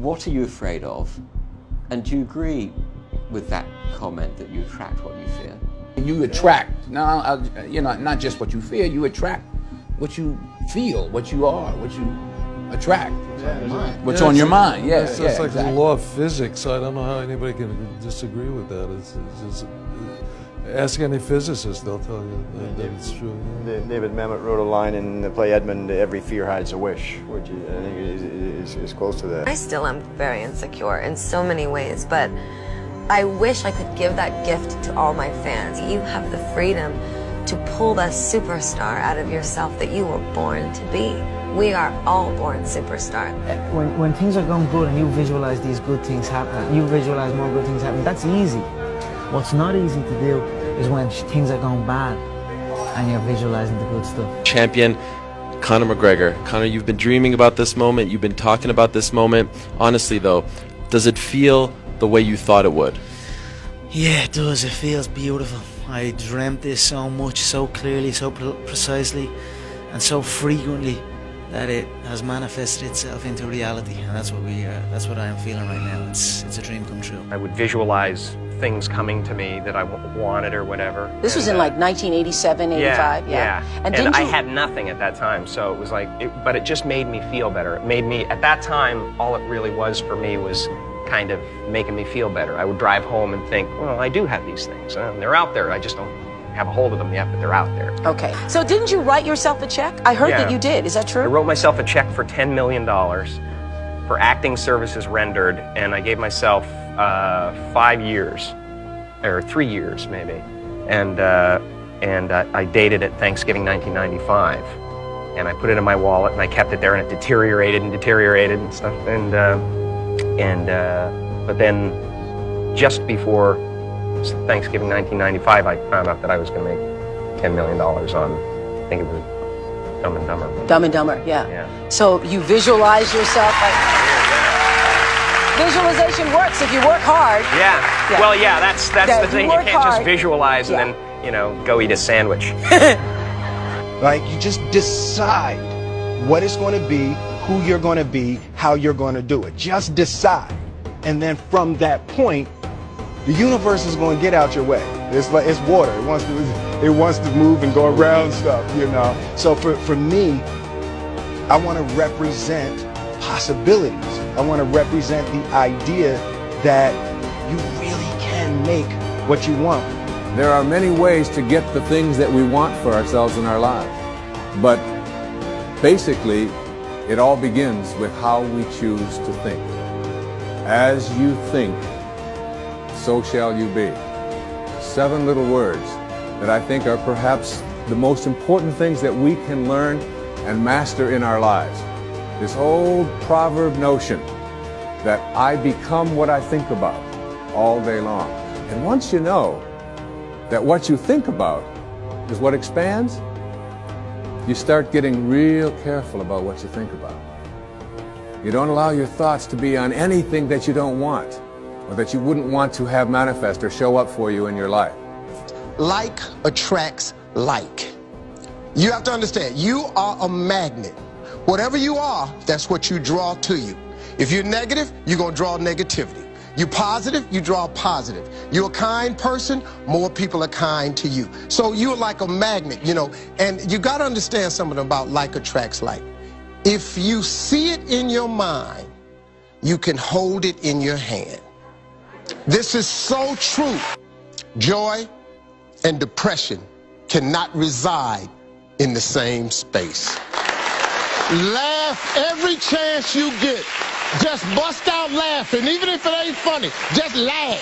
what are you afraid of? And do you agree with that comment that you attract what you fear? You attract, not just what you fear, you attract what you feel, what you are, what you attract. What's on your mind, yeah. It's like exactly. the law of physics. I don't know how anybody can disagree with that. It's just, ask any physicist, they'll tell you that it's true. David Mamet wrote a line in the play Edmund, "Every fear hides a wish," which I think is close to that. I still am very insecure in so many ways, but I wish I could give that gift to all my fans. You have the freedom to pull the superstar out of yourself that you were born to be. We are all born superstars. When things are going good and you visualize these good things happen, you visualize more good things happen, that's easy. What's not easy to do is when things are going bad and you're visualizing the good stuff. Champion Conor McGregor. Conor, you've been dreaming about this moment, you've been talking about this moment. Honestly though, does it feel the way you thought it would? Yeah, it does. It feels beautiful. I dreamt this so much, so clearly, so precisely, and so frequently that it has manifested itself into reality. And that's what I am feeling right now. It's a dream come true. I would visualize things coming to me that I wanted or whatever. This was in like 1987, 85, yeah. And I had nothing at that time, so it was like, but it just made me feel better. It made me, at that time, all it really was for me was kind of making me feel better. I would drive home and think, well, I do have these things. They're out there. I just don't have a hold of them yet, but they're out there. Okay. So didn't you write yourself a check? I heard that you did. Is that true? I wrote myself a check for $10 million for acting services rendered, and I gave myself 5 years, or 3 years maybe. And I dated it Thanksgiving 1995. And I put it in my wallet, and I kept it there, and it deteriorated and stuff. But then just before Thanksgiving 1995, I found out that I was going to make $10 million on, I think it was Dumb and Dumber. Dumb and Dumber, yeah. So you visualize yourself like... Visualization works if you work hard. Yeah. Well, yeah, that's the thing. You can't just visualize and then, go eat a sandwich. Like, you just decide what it's going to be, who you're going to be, how you're going to do it. Just decide. And then from that point, the universe is going to get out your way. It's like it's water. It wants to move and go around stuff, So for me, I want to represent possibilities. I want to represent the idea that you really can make what you want. There are many ways to get the things that we want for ourselves in our lives. But basically, it all begins with how we choose to think. As you think, so shall you be. 7 little words that I think are perhaps the most important things that we can learn and master in our lives. This old proverb notion that I become what I think about all day long. And once you know that what you think about is what expands, you start getting real careful about what you think about. You don't allow your thoughts to be on anything that you don't want or that you wouldn't want to have manifest or show up for you in your life. Like attracts like. You have to understand, you are a magnet. Whatever you are, that's what you draw to you. If you're negative, you're going to draw negativity. You're positive, you draw positive. You're a kind person, more people are kind to you. So you're like a magnet, and you got to understand something about like attracts like. If you see it in your mind, you can hold it in your hand. This is so true. Joy and depression cannot reside in the same space. Laugh every chance you get. Just bust out laughing, even if it ain't funny. Just laugh.